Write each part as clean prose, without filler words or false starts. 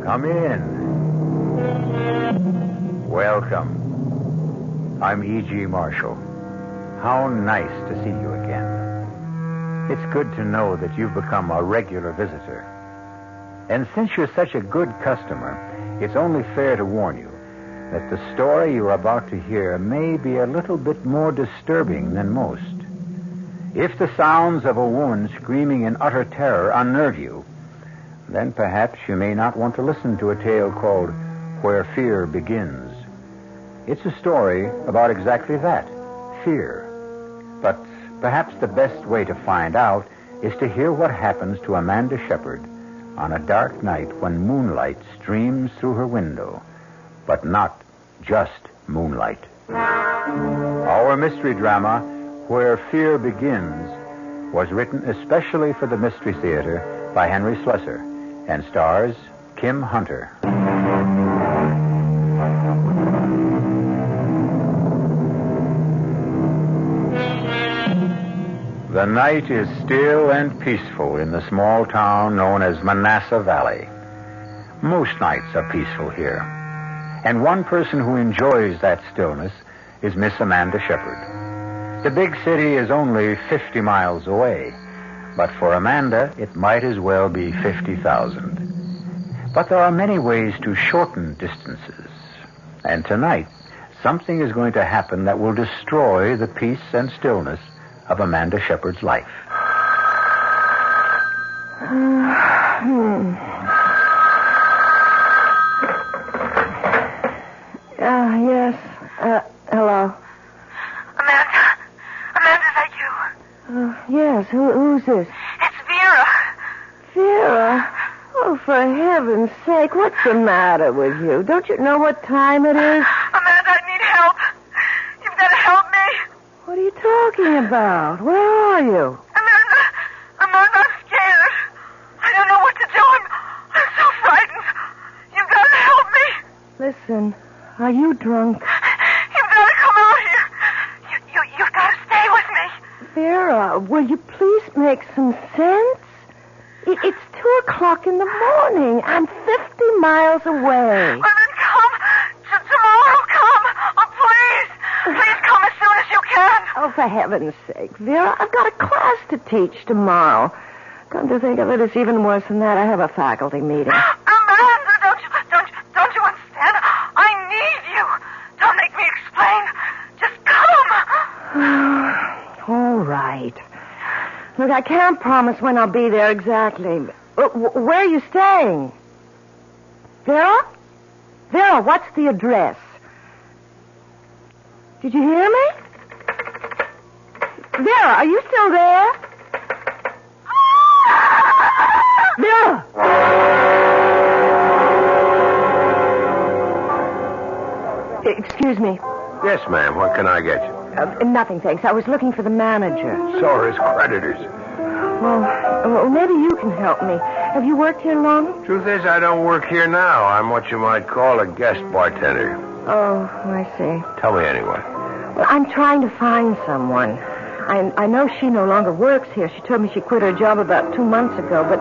Come in. Welcome. I'm E.G. Marshall. How nice to see you again. It's good to know that you've become a regular visitor. And since you're such a good customer, it's only fair to warn you that the story you're about to hear may be a little bit more disturbing than most. If the sounds of a woman screaming in utter terror unnerve you, then perhaps you may not want to listen to a tale called Where Fear Begins. It's a story about exactly that, fear. But perhaps the best way to find out is to hear what happens to Amanda Shepard on a dark night when moonlight streams through her window. But not just moonlight. Our mystery drama, Where Fear Begins, was written especially for the Mystery Theater by Henry Slessor and stars Kim Hunter. The night is still and peaceful in the small town known as Manassas Valley. Most nights are peaceful here. And one person who enjoys that stillness is Miss Amanda Shepard. The big city is only 50 miles away, but for Amanda, it might as well be 50,000. But there are many ways to shorten distances. And tonight, something is going to happen that will destroy the peace and stillness of Amanda Shepard's life. Yes. Hello. Amanda, is that you? Yes. Who's this? It's Vera. Vera? Oh, for heaven's sake, what's the matter with you? Don't you know what time it is? Amanda, I need help. You've got to help me. What are you talking about? Where are you? Amanda, I'm scared. I don't know what to do. I'm so frightened. You've got to help me. Listen, are you drunk? You've got to come out here. You've got to stay with me. Vera, will you please make some sense? It's 2:00 in the morning. I'm 50 miles away. Well, then come. Tomorrow, come. Oh, please. Please come as soon as you can. Oh, for heaven's sake, Vera, I've got a class to teach tomorrow. Come to think of it, it's even worse than that. I have a faculty meeting. Amanda, don't you understand? I need you. Don't make me explain. Just come. All right. Look, I can't promise when I'll be there exactly. Where are you staying? Vera? Vera, what's the address? Did you hear me? Vera, are you still there? Vera! Excuse me. Yes, ma'am. What can I get you? Nothing, thanks. I was looking for the manager. So are his creditors. Well, maybe you can help me. Have you worked here long? Truth is, I don't work here now. I'm what you might call a guest bartender. Oh, I see. Tell me anyway. Well, I'm trying to find someone. I know she no longer works here. She told me she quit her job about 2 months ago, but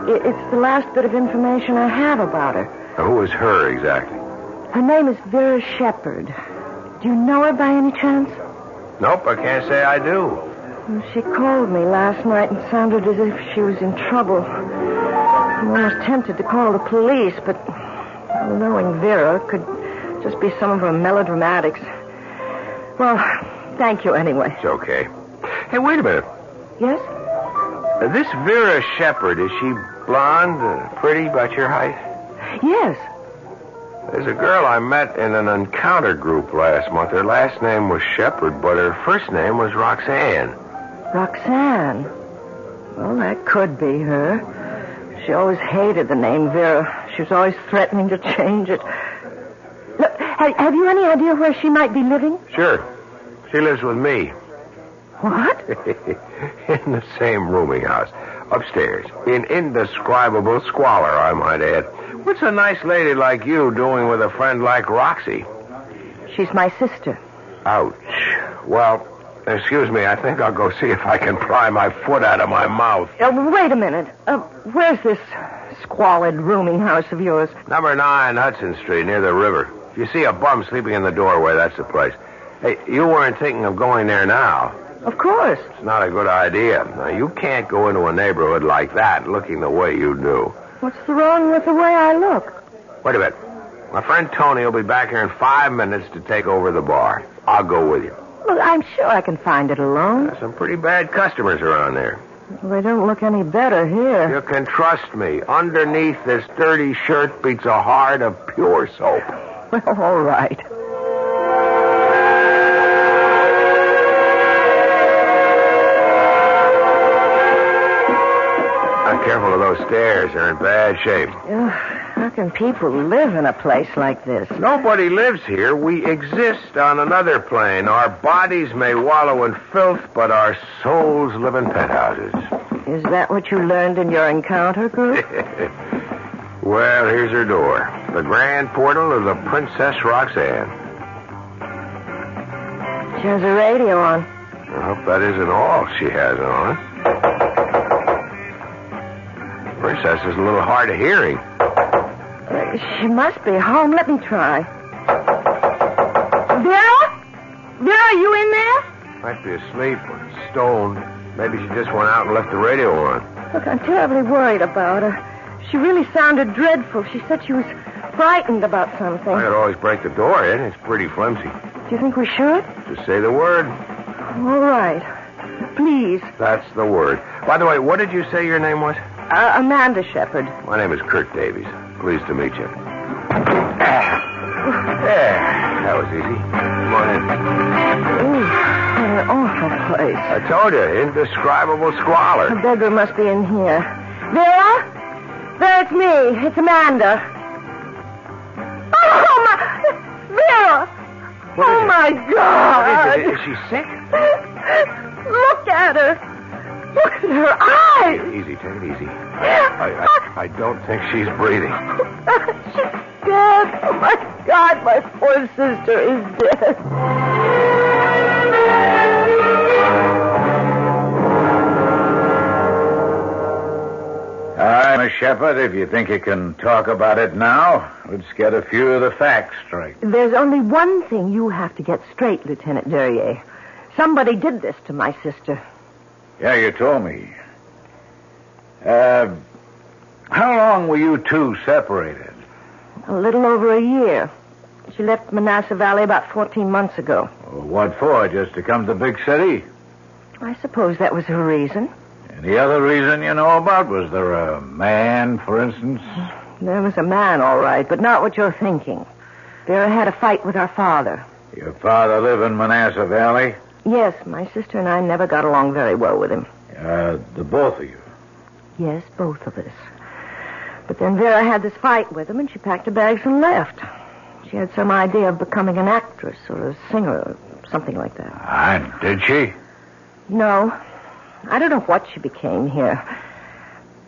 it's the last bit of information I have about her. Now, who is her exactly? Her name is Vera Shepard. Do you know her by any chance? Nope, I can't say I do. Well, she called me last night and sounded as if she was in trouble. I'm almost tempted to call the police, but knowing Vera could just be some of her melodramatics. Well, thank you anyway. It's okay. Hey, wait a minute. Yes? This Vera Shepard, is she blonde, pretty, about your height? Yes. There's a girl I met in an encounter group last month. Her last name was Shepard, but her first name was Roxanne. Roxanne? Well, that could be her. She always hated the name Vera. She was always threatening to change it. Look, have you any idea where she might be living? Sure. She lives with me. What? In the same rooming house. Upstairs. In indescribable squalor, I might add. What's a nice lady like you doing with a friend like Roxy? She's my sister. Ouch. Well, Excuse me, I think I'll go see if I can pry my foot out of my mouth. Wait a minute. Where's this squalid rooming house of yours? Number 9 Hudson Street, near the river. If you see a bum sleeping in the doorway, that's the place. Hey, you weren't thinking of going there now. Of course. It's not a good idea. Now, you can't go into a neighborhood like that looking the way you do. What's wrong with the way I look? Wait a minute. My friend Tony will be back here in 5 minutes to take over the bar. I'll go with you. Well, I'm sure I can find it alone. There's some pretty bad customers around there. Well, they don't look any better here. You can trust me. Underneath this dirty shirt beats a heart of pure soap. Well, all right. Careful of those stairs. They're in bad shape. How can people live in a place like this? Nobody lives here. We exist on another plane. Our bodies may wallow in filth, but our souls live in penthouses. Is that what you learned in your encounter group? Well, here's her door. The grand portal of the Princess Roxanne. She has a radio on. I hope that isn't all she has on. Princess is a little hard of hearing. She must be home. Let me try. Vera? Vera, are you in there? Might be asleep or stoned. Maybe she just went out and left the radio on. Look, I'm terribly worried about her. She really sounded dreadful. She said she was frightened about something. I could always break the door in. It's pretty flimsy. Do you think we should? Just say the word. All right. Please. That's the word. By the way, what did you say your name was? Amanda Shepard. My name is Kurt Davies. Pleased to meet you. That was easy. Come on in. Ooh, what an awful place. I told you, indescribable squalor. Her bedroom must be in here. Vera? Vera, it's me. It's Amanda. Oh, my... Vera! Oh, my God! What is it? Is she sick? Look at her. Look at her eyes. Easy, take it easy. I don't think she's breathing. She's dead. Oh, my God, my poor sister is dead. All right, Miss Shepard, if you think you can talk about it now, let's get a few of the facts straight. There's only one thing you have to get straight, Lieutenant Duryea. Somebody did this to my sister. Yeah, you told me. How long were you two separated? A little over a year. She left Manassas Valley about 14 months ago. What for? Just to come to the big city? I suppose that was her reason. Any other reason you know about? Was there a man, for instance? There was a man, all right, but not what you're thinking. Vera had a fight with our father. Your father live in Manassas Valley? Yes, my sister and I never got along very well with him. The both of you? Yes, both of us. But then Vera had this fight with him, and she packed her bags and left. She had some idea of becoming an actress or a singer or something like that. Did she? No. I don't know what she became here.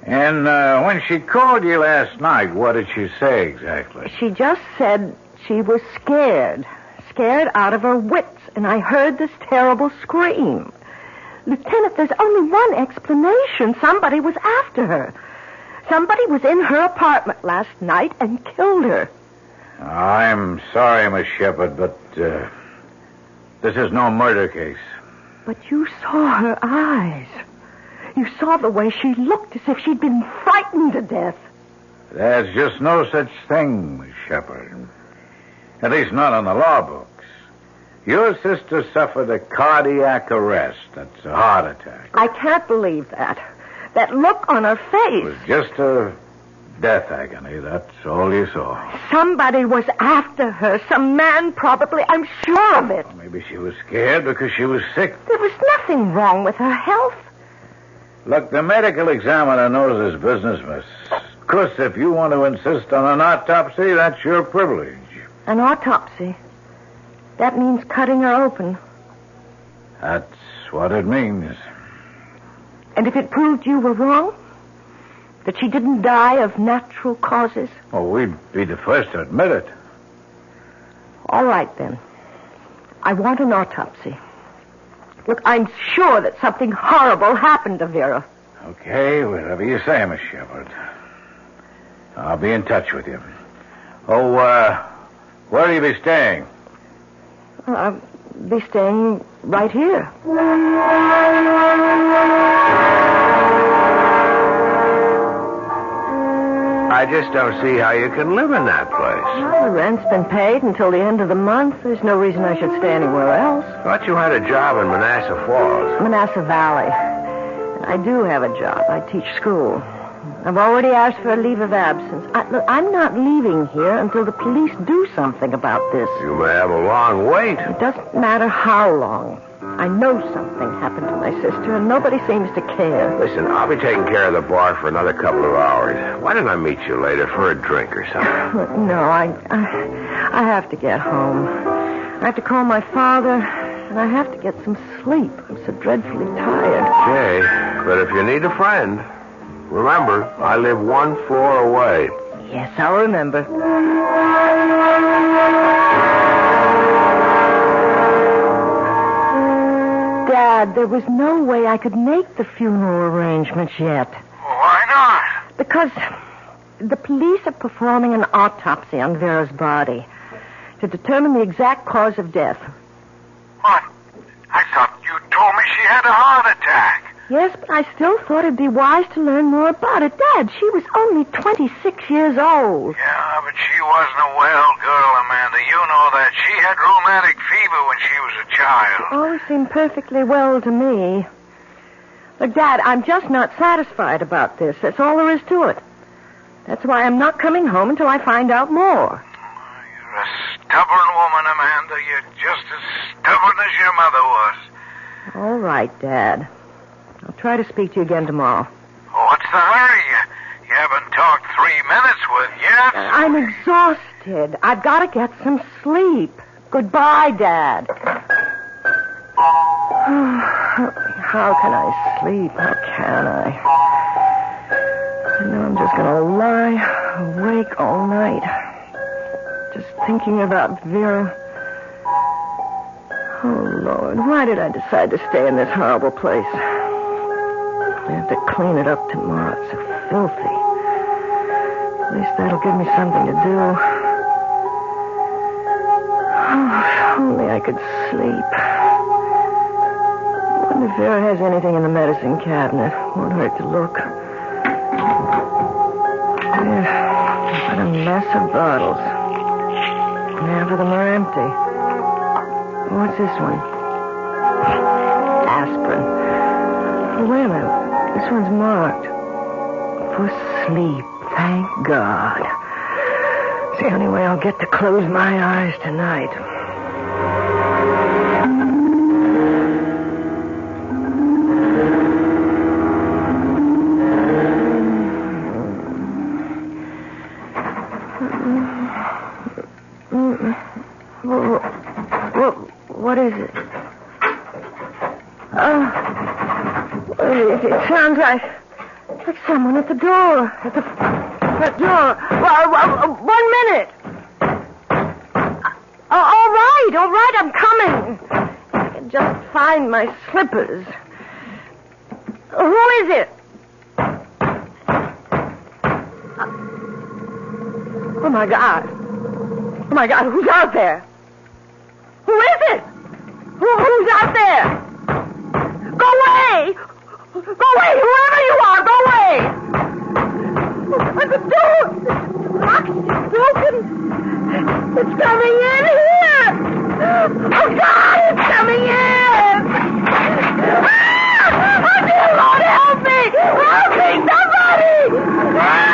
And when she called you last night, what did she say exactly? She just said she was scared. Scared out of her wits. And I heard this terrible scream. Lieutenant, there's only one explanation. Somebody was after her. Somebody was in her apartment last night and killed her. I'm sorry, Miss Shepard, but this is no murder case. But you saw her eyes. You saw the way she looked as if she'd been frightened to death. There's just no such thing, Miss Shepard. At least not in the law books. Your sister suffered a cardiac arrest. That's a heart attack. I can't believe that. That look on her face. It was just a death agony. That's all you saw. Somebody was after her. Some man, probably. I'm sure of it. Maybe she was scared because she was sick. There was nothing wrong with her health. Look, the medical examiner knows his business, miss. Of course, if you want to insist on an autopsy, that's your privilege. An autopsy? That means cutting her open. That's what it means. And if it proved you were wrong? That she didn't die of natural causes? Oh, we'd be the first to admit it. All right, then. I want an autopsy. Look, I'm sure that something horrible happened to Vera. Okay, whatever you say, Miss Shepard. I'll be in touch with you. Oh, where will you be staying? I'll be staying right here. I just don't see how you can live in that place. Well, the rent's been paid until the end of the month. There's no reason I should stay anywhere else. Thought you had a job in Manassas Falls. Manassas Valley. And I do have a job. I teach school. I've already asked for a leave of absence. Look, I'm not leaving here until the police do something about this. You may have a long wait. It doesn't matter how long. I know something happened to my sister, and nobody seems to care. Listen, I'll be taking care of the bar for another couple of hours. Why don't I meet you later for a drink or something? No, I have to get home. I have to call my father, and I have to get some sleep. I'm so dreadfully tired. Okay, but if you need a friend, remember, I live 1 floor away. Yes, I'll remember. Dad, there was no way I could make the funeral arrangements yet. Why not? Because the police are performing an autopsy on Vera's body to determine the exact cause of death. What? I thought you told me she had a heart attack. Yes, but I still thought it'd be wise to learn more about it. Dad, she was only 26 years old. Yeah, but she wasn't a well girl, Amanda. You know that. She had rheumatic fever when she was a child. Always seemed perfectly well to me. Look, Dad, I'm just not satisfied about this. That's all there is to it. That's why I'm not coming home until I find out more. You're a stubborn woman, Amanda. You're just as stubborn as your mother was. All right, Dad. I'll try to speak to you again tomorrow. What's the hurry? You haven't talked 3 minutes with yet. I'm exhausted. I've got to get some sleep. Goodbye, Dad. How can I sleep? How can I? I know I'm just going to lie awake all night. Just thinking about Vera. Oh, Lord, why did I decide to stay in this horrible place? I have to clean it up tomorrow. It's so filthy. At least that'll give me something to do. Oh, if only I could sleep. I wonder if Vera has anything in the medicine cabinet. Won't hurt to look. Yeah, what a mess of bottles. Half of them are empty. What's this one? Aspirin. Wait a minute. This one's marked. For sleep, thank God. It's the only way I'll get to close my eyes tonight. What is it? It sounds like someone at the door. At the front door. 1 minute. All right, I'm coming. If I can just find my slippers. Who is it? Oh, my God. Oh, my God, who's out there? Who is it? Who's out there? Go away! Go away! Whoever you are, go away! The door! The lock's broken. It's coming in here! Oh, God, it's coming in! Ah! Oh, dear Lord, help me! Help me, somebody! Ah!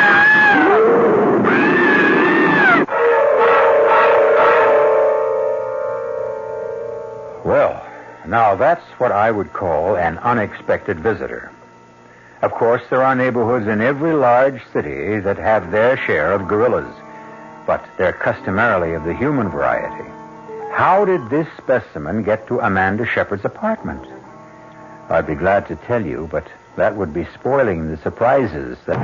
Well, now that's what I would call an unexpected visitor. Of course, there are neighborhoods in every large city that have their share of gorillas, but they're customarily of the human variety. How did this specimen get to Amanda Shepard's apartment? I'd be glad to tell you, but that would be spoiling the surprises that...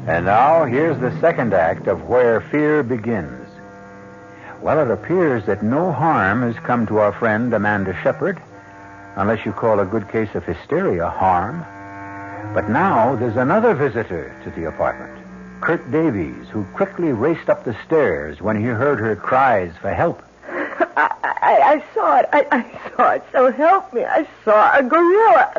And Now, here's the second act of Where Fear Begins. Well, it appears that no harm has come to our friend Amanda Shepard, unless you call a good case of hysteria harm. But now there's another visitor to the apartment, Kurt Davies, who quickly raced up the stairs when he heard her cries for help. I saw it. I saw it. So help me. I saw a gorilla,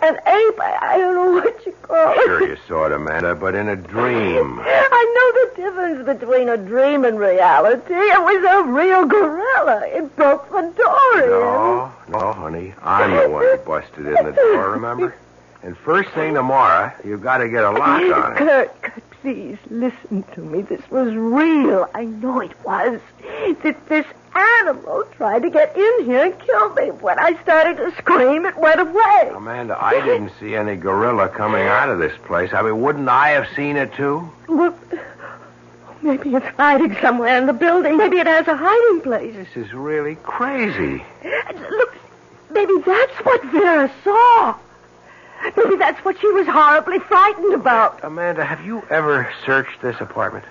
an ape. I don't know what you call it. Sure you saw it, Amanda, but in a dream. I know the difference between a dream and reality. It was a real gorilla. It broke the door in. No, honey. I'm the one who busted in the door, remember? And first thing tomorrow, you've got to get a lock on it. Kurt, please, listen to me. This was real. I know it was. This animal tried to get in here and kill me. When I started to scream, it went away. Amanda, I didn't see any gorilla coming out of this place. I mean, wouldn't I have seen it, too? Well, maybe it's hiding somewhere in the building. Maybe it has a hiding place. This is really crazy. Look, maybe that's what Vera saw. Maybe that's what she was horribly frightened about. Amanda, have you ever searched this apartment?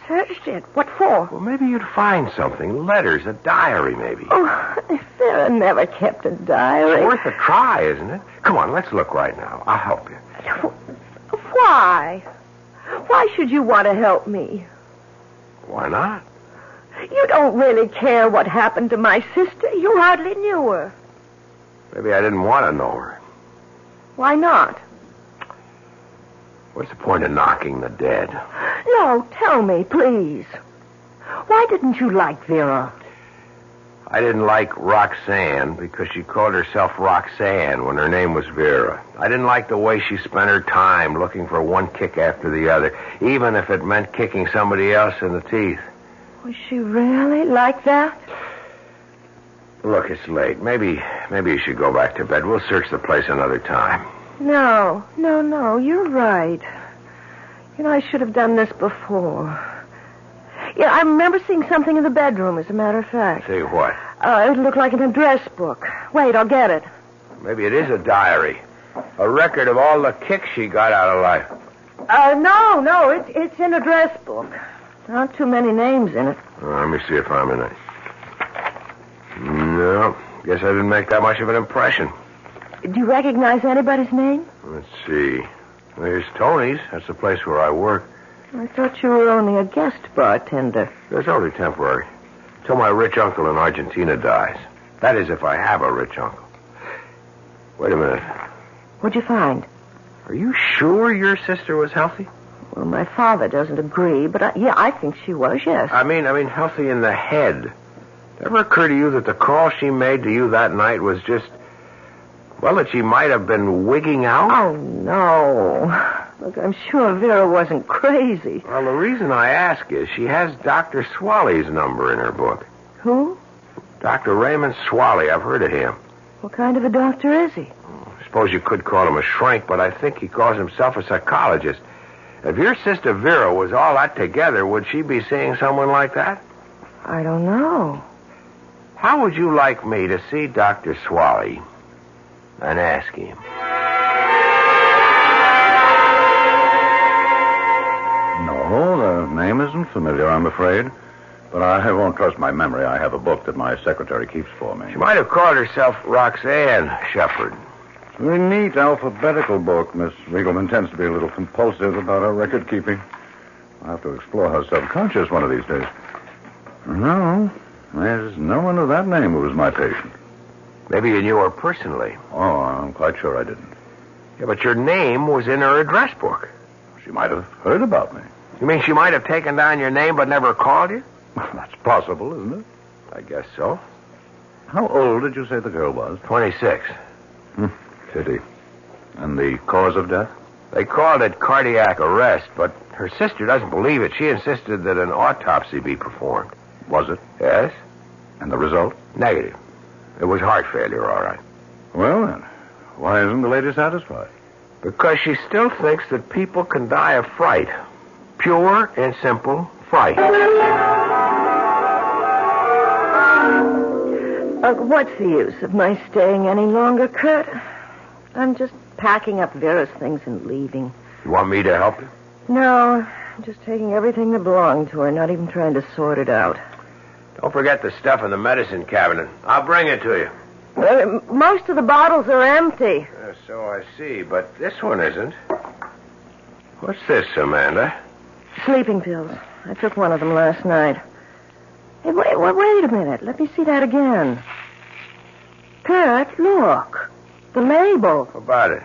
Searched it? What for? Well, maybe you'd find something. Letters, a diary, maybe. Oh, Sarah never kept a diary. It's worth a try, isn't it? Come on, let's look right now. I'll help you. Why? Why should you want to help me? Why not? You don't really care what happened to my sister. You hardly knew her. Maybe I didn't want to know her. Why not? What's the point of knocking the dead? No, tell me, please. Why didn't you like Vera? I didn't like Roxanne because she called herself Roxanne when her name was Vera. I didn't like the way she spent her time looking for one kick after the other, even if it meant kicking somebody else in the teeth. Was she really like that? Look, it's late. Maybe you should go back to bed. We'll search the place another time. No. You're right. You know, I should have done this before. Yeah, I remember seeing something in the bedroom, as a matter of fact. See what? It looked like an address book. Wait, I'll get it. Maybe it is a diary. A record of all the kicks she got out of life. No, it's an address book. Not too many names in it. Let me see if I'm in it. No, guess I didn't make that much of an impression. Do you recognize anybody's name? Let's see. There's Tony's. That's the place where I work. I thought you were only a guest bartender. That's only temporary. Till my rich uncle in Argentina dies. That is, if I have a rich uncle. Wait a minute. What'd you find? Are you sure your sister was healthy? Well, my father doesn't agree, but I think she was, yes. I mean healthy in the head. Ever occur to you that the call she made to you that night was just, well, that she might have been wigging out? Oh, no. Look, I'm sure Vera wasn't crazy. Well, the reason I ask is she has Dr. Swaley's number in her book. Who? Dr. Raymond Swaley. I've heard of him. What kind of a doctor is he? I suppose you could call him a shrink, but I think he calls himself a psychologist. If your sister Vera was all that together, would she be seeing someone like that? I don't know. How would you like me to see Dr. Swaley and ask him? No, the name isn't familiar, I'm afraid. But I won't trust my memory. I have a book that my secretary keeps for me. She might have called herself Roxanne Shepard. It's a very neat alphabetical book. Miss Riegelman tends to be a little compulsive about her record keeping. I'll have to explore her subconscious one of these days. No, there's no one of that name who was my patient. Maybe you knew her personally. Oh, I'm quite sure I didn't. Yeah, but your name was in her address book. She might have heard about me. You mean she might have taken down your name but never called you? Well, that's possible, isn't it? I guess so. How old did you say the girl was? 26. Pity. And the cause of death? They called it cardiac arrest, but her sister doesn't believe it. She insisted that an autopsy be performed. Was it? Yes. And the result? Negative. It was heart failure, all right. Well, then, why isn't the lady satisfied? Because she still thinks that people can die of fright. Pure and simple fright. What's the use of my staying any longer, Kurt? I'm just packing up Vera's things and leaving. You want me to help you? No, I'm just taking everything that belonged to her, not even trying to sort it out. Don't forget the stuff in the medicine cabinet. I'll bring it to you. Most of the bottles are empty. So I see, but this one isn't. What's this, Amanda? Sleeping pills. I took one of them last night. Hey, wait a minute. Let me see that again. Kurt, look. The label. What about it?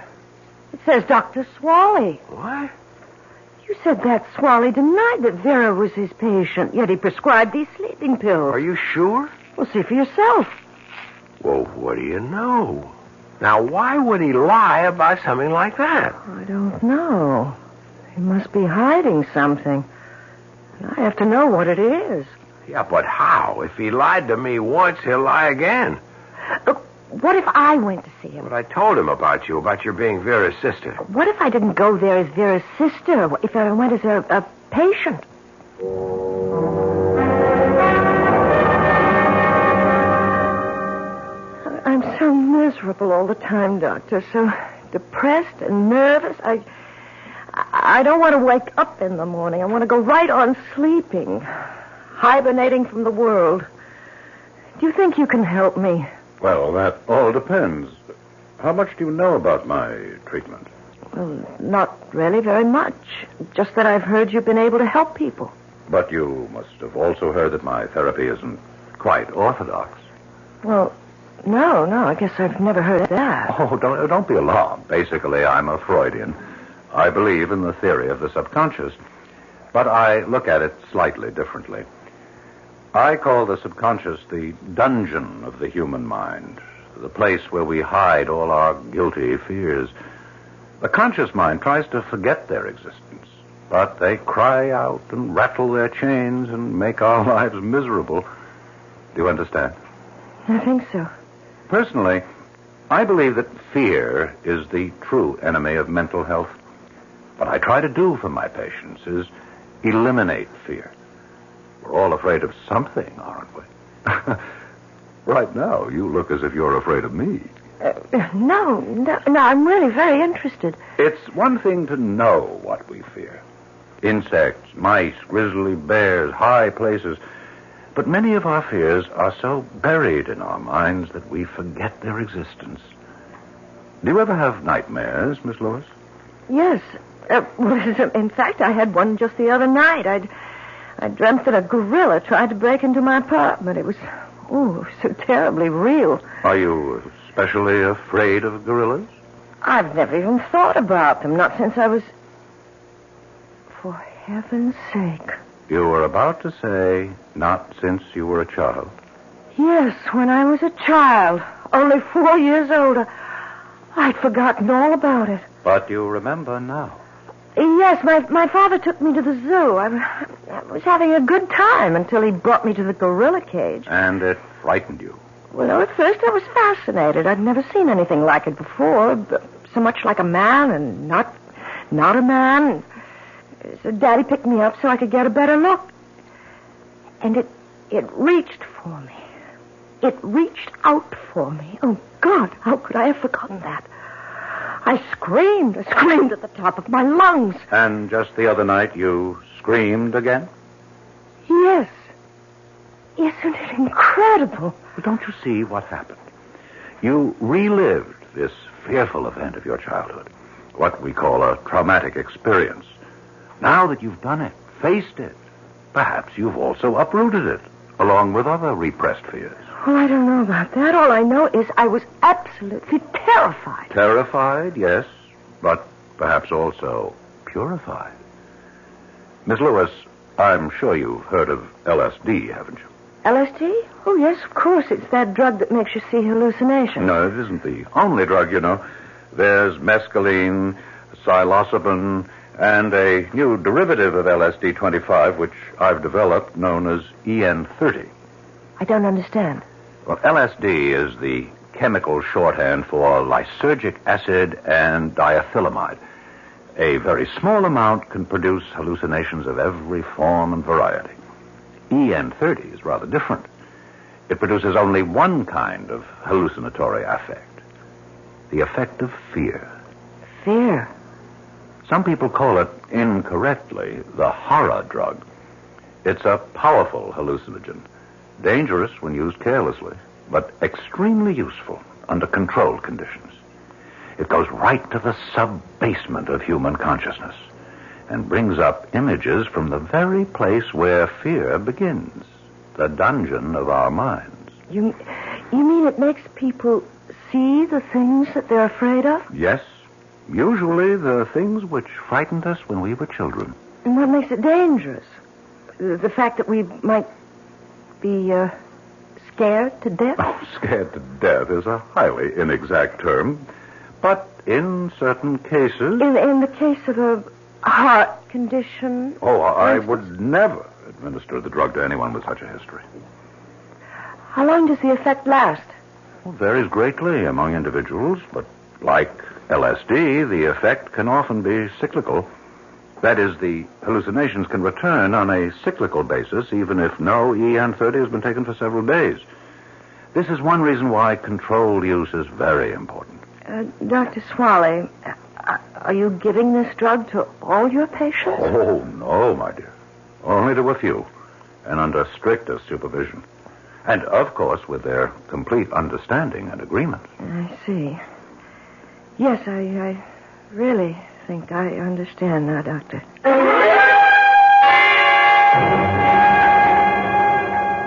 It says Dr. Swally. What? You said that Swally denied that Vera was his patient, yet he prescribed these sleeping pills. Are you sure? Well, see for yourself. Well, what do you know? Now, why would he lie about something like that? I don't know. He must be hiding something. And I have to know what it is. Yeah, but how? If he lied to me once, he'll lie again. Look, what if I went to see him? But I told him about your being Vera's sister. What if I didn't go there as Vera's sister? If I went as a patient? I'm so miserable all the time, Doctor. So depressed and nervous. I don't want to wake up in the morning. I want to go right on sleeping, hibernating from the world. Do you think you can help me? Well, that all depends. How much do you know about my treatment? Well, not really very much. Just that I've heard you've been able to help people. But you must have also heard that my therapy isn't quite orthodox. Well, no, I guess I've never heard of that. Oh, don't be alarmed. Basically, I'm a Freudian. I believe in the theory of the subconscious, but I look at it slightly differently. I call the subconscious the dungeon of the human mind, the place where we hide all our guilty fears. The conscious mind tries to forget their existence, but they cry out and rattle their chains and make our lives miserable. Do you understand? I think so. Personally, I believe that fear is the true enemy of mental health. What I try to do for my patients is eliminate fear. We're all afraid of something, aren't we? Right now, you look as if you're afraid of me. No, I'm really very interested. It's one thing to know what we fear. Insects, mice, grizzly bears, high places. But many of our fears are so buried in our minds that we forget their existence. Do you ever have nightmares, Miss Lewis? Yes. In fact, I had one just the other night. I dreamt that a gorilla tried to break into my apartment. It was so terribly real. Are you especially afraid of gorillas? I've never even thought about them, not since I was... For heaven's sake. You were about to say, not since you were a child. Yes, when I was a child, only 4 years old. I'd forgotten all about it. But you remember now. Yes, my father took me to the zoo. I was having a good time until he brought me to the gorilla cage. And it frightened you. Well, at first I was fascinated. I'd never seen anything like it before. So much like a man and not a man. So Daddy picked me up so I could get a better look. And it reached for me. It reached out for me. Oh, God, how could I have forgotten that? I screamed at the top of my lungs. And just the other night you screamed again? Yes. Isn't it incredible? But don't you see what happened? You relived this fearful event of your childhood, what we call a traumatic experience. Now that you've done it, faced it, perhaps you've also uprooted it, along with other repressed fears. Well, I don't know about that. All I know is I was absolutely terrified. Terrified, yes, but perhaps also purified. Miss Lewis, I'm sure you've heard of LSD, haven't you? LSD? Oh, yes, of course. It's that drug that makes you see hallucinations. No, it isn't the only drug, you know. There's mescaline, psilocybin, and a new derivative of LSD-25, which I've developed, known as EN30. I don't understand. Well, LSD is the chemical shorthand for lysergic acid and diethylamide. A very small amount can produce hallucinations of every form and variety. EN30 is rather different. It produces only one kind of hallucinatory affect, the effect of fear. Fear? Some people call it, incorrectly, the horror drug. It's a powerful hallucinogen, dangerous when used carelessly, but extremely useful under controlled conditions. It goes right to the sub-basement of human consciousness and brings up images from the very place where fear begins, the dungeon of our minds. You mean it makes people see the things that they're afraid of? Yes, usually the things which frightened us when we were children. And what makes it dangerous? The fact that we might be scared to death? Oh, scared to death is a highly inexact term, but in certain cases... In the case of a heart condition? Oh, I would never administer the drug to anyone with such a history. How long does the effect last? Well, varies greatly among individuals, but like LSD, the effect can often be cyclical. That is, the hallucinations can return on a cyclical basis, even if no EN30 has been taken for several days. This is one reason why controlled use is very important. Dr. Swally, are you giving this drug to all your patients? Oh, no, my dear. Only to a few, and under strictest supervision. And, of course, with their complete understanding and agreement. I see. Yes, I really think I understand now, Doctor.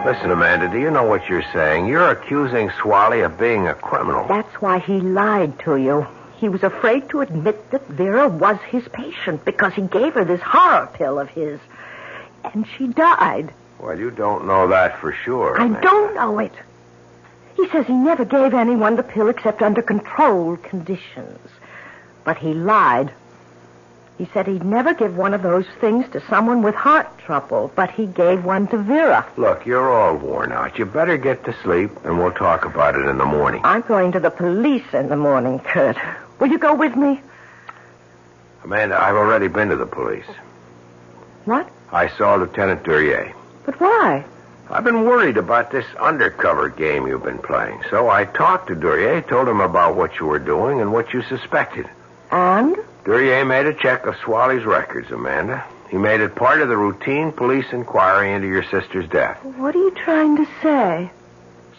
Listen, Amanda, do you know what you're saying? You're accusing Swally of being a criminal. That's why he lied to you. He was afraid to admit that Vera was his patient because he gave her this horror pill of his. And she died. Well, you don't know that for sure. I don't know it. He says he never gave anyone the pill except under controlled conditions. But he lied. He said he'd never give one of those things to someone with heart trouble, but he gave one to Vera. Look, you're all worn out. You better get to sleep, and we'll talk about it in the morning. I'm going to the police in the morning, Kurt. Will you go with me? Amanda, I've already been to the police. What? I saw Lieutenant Duryea. But why? I've been worried about this undercover game you've been playing. So I talked to Duryea, told him about what you were doing and what you suspected. And? Duryea made a check of Swally's records, Amanda. He made it part of the routine police inquiry into your sister's death. What are you trying to say?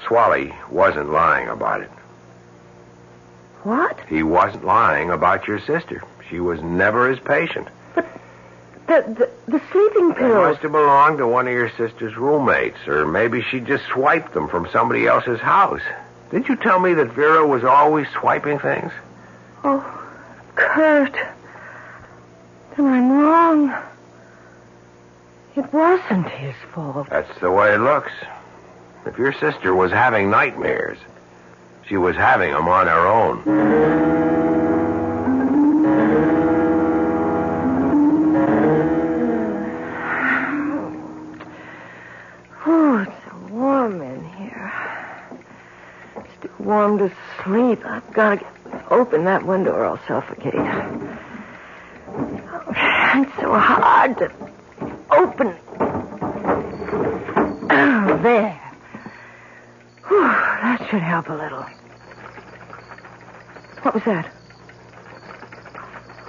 Swally wasn't lying about it. What? He wasn't lying about your sister. She was never his patient. But the sleeping They pills. must have belonged to one of your sister's roommates, or maybe she just swiped them from somebody else's house. Didn't you tell me that Vera was always swiping things? Oh, Kurt. Then I'm wrong. It wasn't his fault. That's the way it looks. If your sister was having nightmares, she was having them on her own. Oh, it's so warm in here. It's too warm to sleep. I've got to open that window or I'll suffocate. It's so hard to open. Oh, there. Whew, that should help a little. What was that?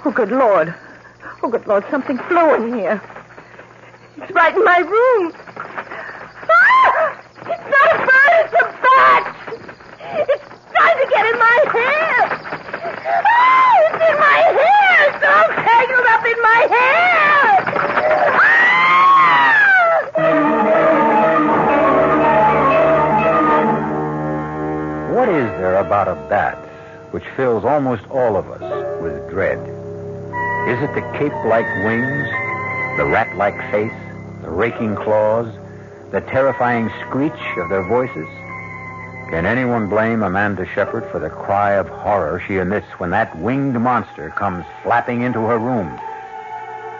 Oh, good Lord. Oh, good Lord, something flew in here. It's right in my room. Ah! It's not a bird, it's a bat. It's trying to get in my hair. Ah! It's in my hair. It's all tangled up in my hair. Ah! What is there about a bat which fills almost all of us with dread? Is it the cape-like wings, the rat-like face, the raking claws, the terrifying screech of their voices? Can anyone blame Amanda Shepard for the cry of horror she emits when that winged monster comes flapping into her room?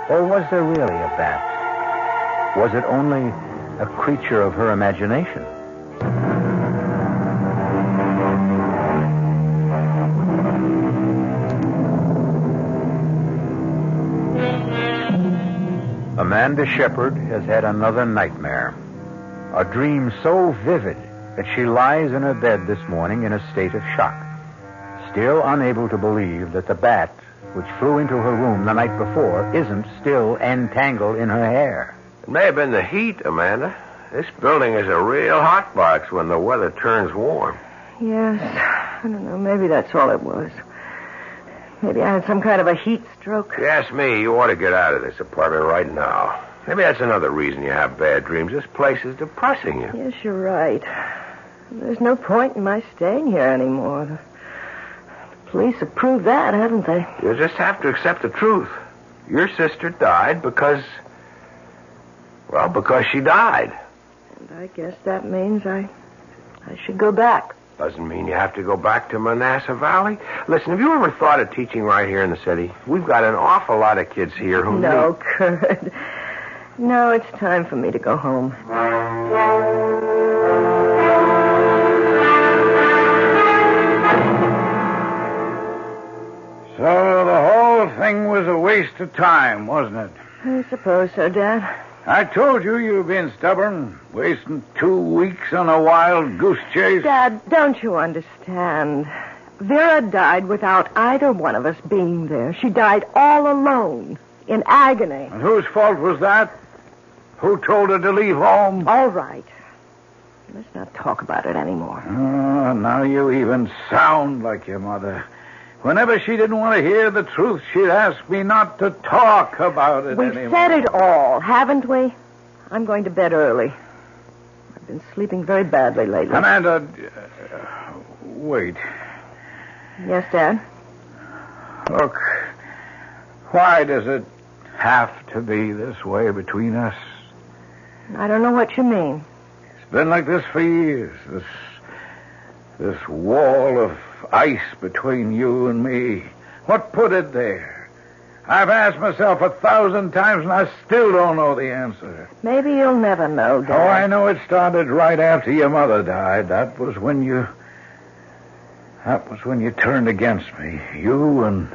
Or was there really a bat? Was it only a creature of her imagination? Amanda Shepard has had another nightmare. A dream so vivid that she lies in her bed this morning in a state of shock, still unable to believe that the bat which flew into her room the night before, isn't still entangled in her hair. It may have been the heat, Amanda. This building is a real hot box when the weather turns warm. Yes. I don't know. Maybe that's all it was. Maybe I had some kind of a heat stroke. If you ask me, you ought to get out of this apartment right now. Maybe that's another reason you have bad dreams. This place is depressing you. Yes, you're right. There's no point in my staying here anymore. The police have proved that, haven't they? You just have to accept the truth. Your sister died because she died. And I guess that means I should go back. Doesn't mean you have to go back to Manassas Valley. Listen, have you ever thought of teaching right here in the city? We've got an awful lot of kids here who No, Kurt. No, it's time for me to go home. So the whole thing was a waste of time, wasn't it? I suppose so, Dad. I told you you've been stubborn, wasting 2 weeks on a wild goose chase. Dad, don't you understand? Vera died without either one of us being there. She died all alone, in agony. And whose fault was that? Who told her to leave home? All right. Let's not talk about it anymore. Oh, now you even sound like your mother. Whenever she didn't want to hear the truth, she'd ask me not to talk about it We've anymore. said it all, haven't we? I'm going to bed early. I've been sleeping very badly lately. Amanda, wait. Yes, Dad? Look, why does it have to be this way between us? I don't know what you mean. It's been like this for years. This wall of ice between you and me. What put it there? I've asked myself 1,000 times, and I still don't know the answer. Maybe you'll never know, Dad. Oh, I know it started right after your mother died. That was when you turned against me. You and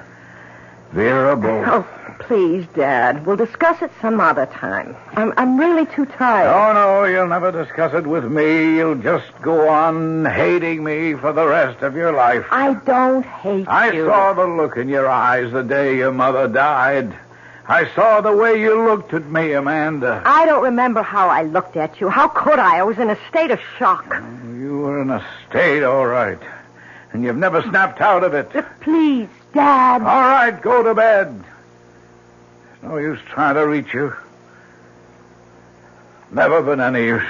Vera both. Oh, please, Dad. We'll discuss it some other time. I'm really too tired. Oh, no, you'll never discuss it with me. You'll just go on hating me for the rest of your life. I don't hate I you. saw the look in your eyes the day your mother died. I saw the way you looked at me, Amanda. I don't remember how I looked at you. How could I? I was in a state of shock. You were in a state, all right. And you've never snapped out of it. Please, Dad. All right, go to bed. There's no use trying to reach you. Never been any use.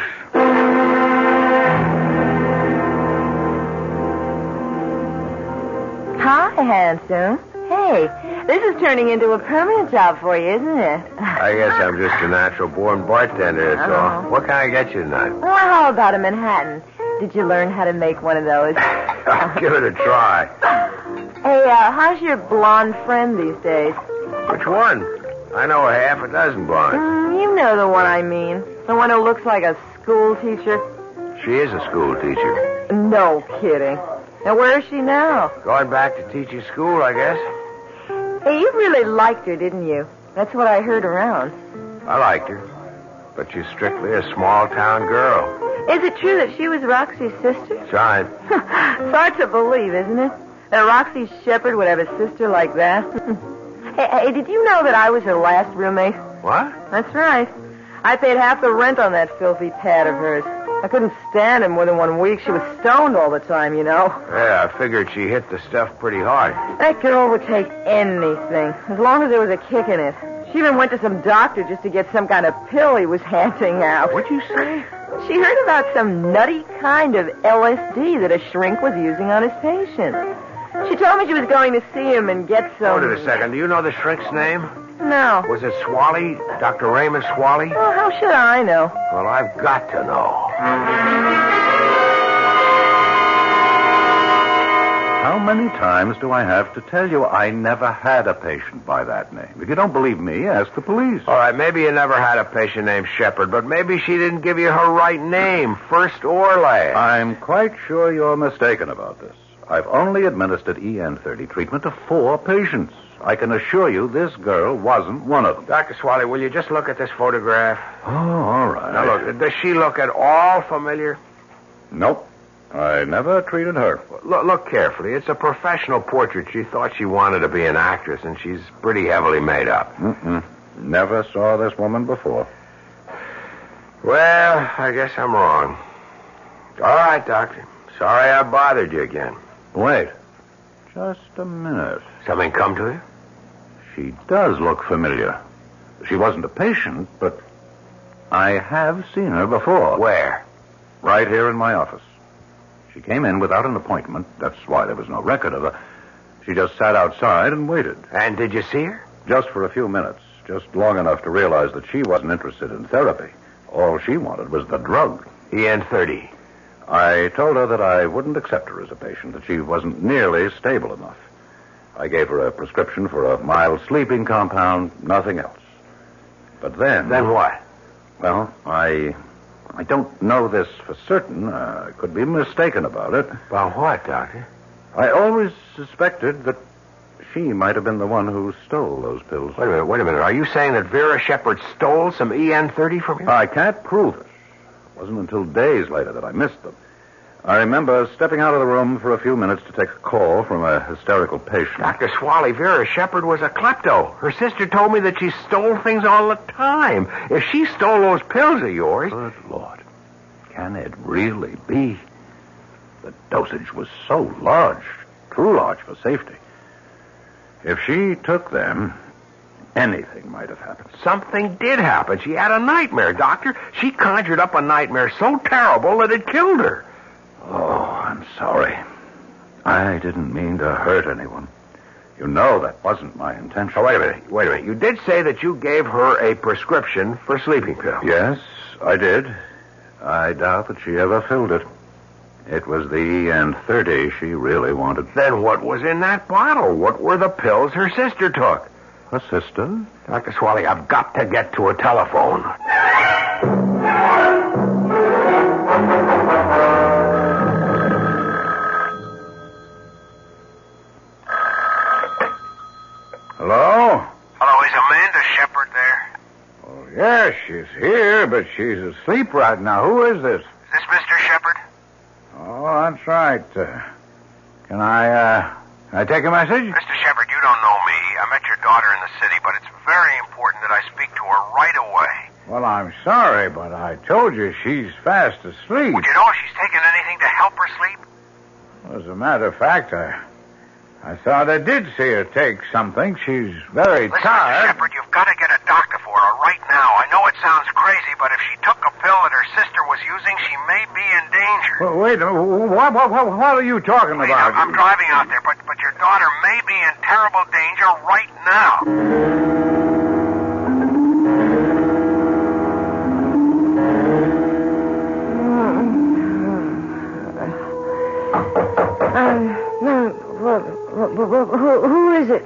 Hi, handsome. Hey, this is turning into a permanent job for you, isn't it? I guess I'm just a natural-born bartender, that's all. What can I get you tonight? Well, how about a Manhattan? Did you learn how to make one of those? I'll give it a try. Hey, how's your blonde friend these days? Which one? I know a half a dozen blondes. You know the one I mean. The one who looks like a school teacher. She is a school teacher. No kidding. Now, where is she now? Going back to teaching school, I guess. Hey, you really liked her, didn't you? That's what I heard around. I liked her. But she's strictly a small-town girl. Is it true that she was Roxy's sister? That's right. It's hard to believe, isn't it? That Roxy Shepherd would have a sister like that. Hey, did you know that I was her last roommate? What? That's right. I paid half the rent on that filthy pad of hers. I couldn't stand it more than 1 week. She was stoned all the time, you know. Yeah, I figured she hit the stuff pretty hard. That girl would take anything, as long as there was a kick in it. She even went to some doctor just to get some kind of pill he was handing out. What'd you say? She heard about some nutty kind of LSD that a shrink was using on his patient. She told me she was going to see him and get some... Hold it a second. Do you know the shrink's name? No. Was it Swally? Dr. Raymond Swally? Well, how should I know? Well, I've got to know. How many times do I have to tell you I never had a patient by that name? If you don't believe me, ask the police. All right, maybe you never had a patient named Shepherd, but maybe she didn't give you her right name, first or last. I'm quite sure you're mistaken about this. I've only administered EN30 treatment to 4 patients. I can assure you this girl wasn't one of them. Dr. Swally, will you just look at this photograph? Oh, all right. Now, look, does she look at all familiar? Nope. I never treated her. Look carefully. It's a professional portrait. She thought she wanted to be an actress, and she's pretty heavily made up. Never saw this woman before. Well, I guess I'm wrong. All right, Doctor. Sorry I bothered you again. Wait. Just a minute. Something come to you? She does look familiar. She wasn't a patient, but I have seen her before. Where? Right here in my office. She came in without an appointment. That's why there was no record of her. She just sat outside and waited. And did you see her? Just for a few minutes. Just long enough to realize that she wasn't interested in therapy. All she wanted was the drug. EN30. I told her that I wouldn't accept her as a patient, that she wasn't nearly stable enough. I gave her a prescription for a mild sleeping compound, nothing else. But then... Then what? Well, I don't know this for certain. I could be mistaken about it. About what, Doctor? I always suspected that she might have been the one who stole those pills. Wait a minute. Are you saying that Vera Shepard stole some EN30 from you? I can't prove it. It wasn't until days later that I missed them. I remember stepping out of the room for a few minutes to take a call from a hysterical patient. Dr. Swally, Vera Shepard was a klepto. Her sister told me that she stole things all the time. If she stole those pills of yours... Good Lord. Can it really be? The dosage was so large, too large for safety. If she took them, anything might have happened. Something did happen. She had a nightmare, Doctor. She conjured up a nightmare so terrible that it killed her. Oh, I'm sorry. I didn't mean to hurt anyone. You know that wasn't my intention. Oh, wait a minute. You did say that you gave her a prescription for sleeping pills. Yes, I did. I doubt that she ever filled it. It was the EN30 she really wanted. Then what was in that bottle? What were the pills her sister took? Her sister? Dr. Swally, I've got to get to a telephone. Hello? Hello, is Amanda Shepard there? Oh, yes, she's here, but she's asleep right now. Who is this? Is this Mr. Shepard? Oh, that's right. Can I take a message? Mr. Shepard, you don't know me. I met your daughter in the city, but it's very important that I speak to her right away. Well, I'm sorry, but I told you she's fast asleep. Would you know if she's taken anything to help her sleep? As a matter of fact, I thought I did see her take something. She's very Listen, tired. Mr. Shepard, you've got to get a doctor for her right now. I know it sounds crazy, but if she took a pill that her sister was using, she may be in danger. Well, wait a minute. What are you talking about? I'm driving out there, but your daughter may be in terrible danger right now. Who is it?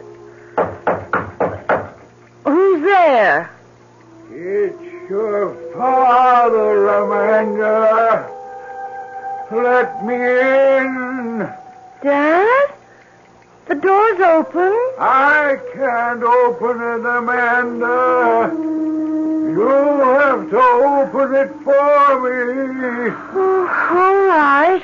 Who's there? It's your father, Amanda. Let me in. Dad? The door's open. I can't open it, Amanda. You'll have to open it for me. Oh, all right.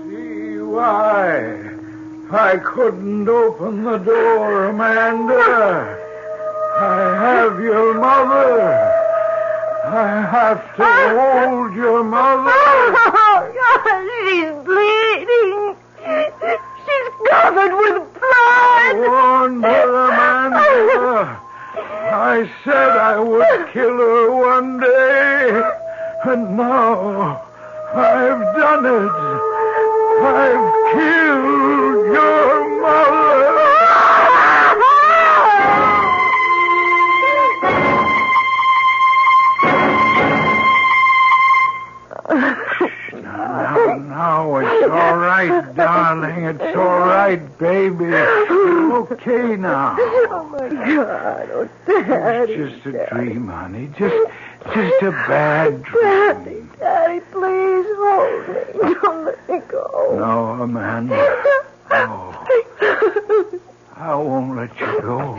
You see why I couldn't open the door, Amanda. I have your mother. I have to hold your mother. Oh, God, she's bleeding. She's covered with blood. Warned her, Amanda. I said I would kill her one day, and now I've done it. I've killed your mother. Now, it's all right, darling. It's all right, baby. It's okay now. Oh, my God. Oh, Daddy. It's just a dream, honey. Just a bad dream. Daddy, please hold me. Don't let me go. No, Amanda. No. I won't let you go.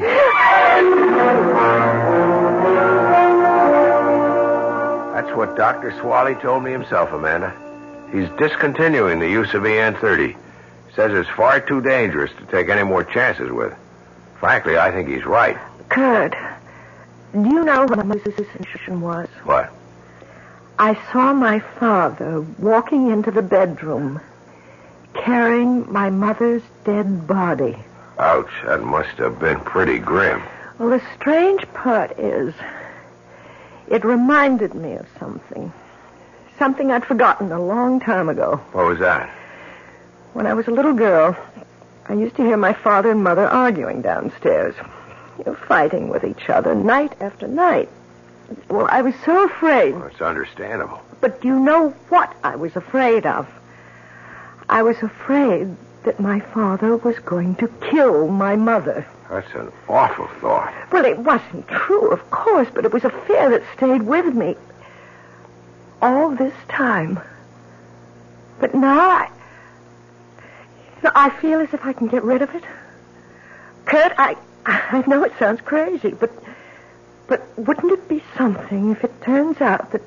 That's what Dr. Swally told me himself, Amanda. He's discontinuing the use of EN30. Says it's far too dangerous to take any more chances with. Frankly, I think he's right. Kurt, do you know what my sensation was? What? I saw my father walking into the bedroom, carrying my mother's dead body. Ouch, that must have been pretty grim. Well, the strange part is, it reminded me of something. Something I'd forgotten a long time ago. What was that? When I was a little girl, I used to hear my father and mother arguing downstairs. Fighting with each other night after night. Well, I was so afraid. Well, it's understandable. But you know what I was afraid of? I was afraid that my father was going to kill my mother. That's an awful thought. Well, it wasn't true, of course, but it was a fear that stayed with me all this time. But now I feel as if I can get rid of it. Kurt, I know it sounds crazy, but wouldn't it be something if it turns out that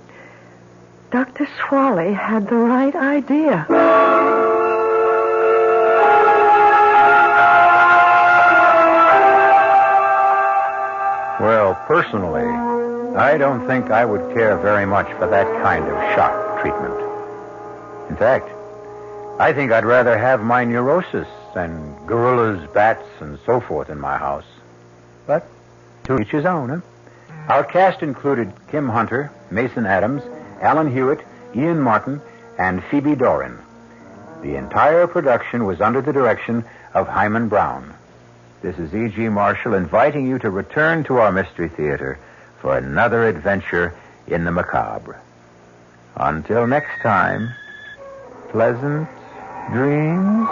Dr. Swally had the right idea? Well, personally, I don't think I would care very much for that kind of shock treatment. In fact, I think I'd rather have my neurosis and gorillas, bats, and so forth in my house. But to each his own, huh? Our cast included Kim Hunter, Mason Adams, Alan Hewitt, Ian Martin, and Phoebe Dorin. The entire production was under the direction of Hyman Brown. This is E.G. Marshall inviting you to return to our Mystery Theater for another adventure in the macabre. Until next time, pleasant dreams.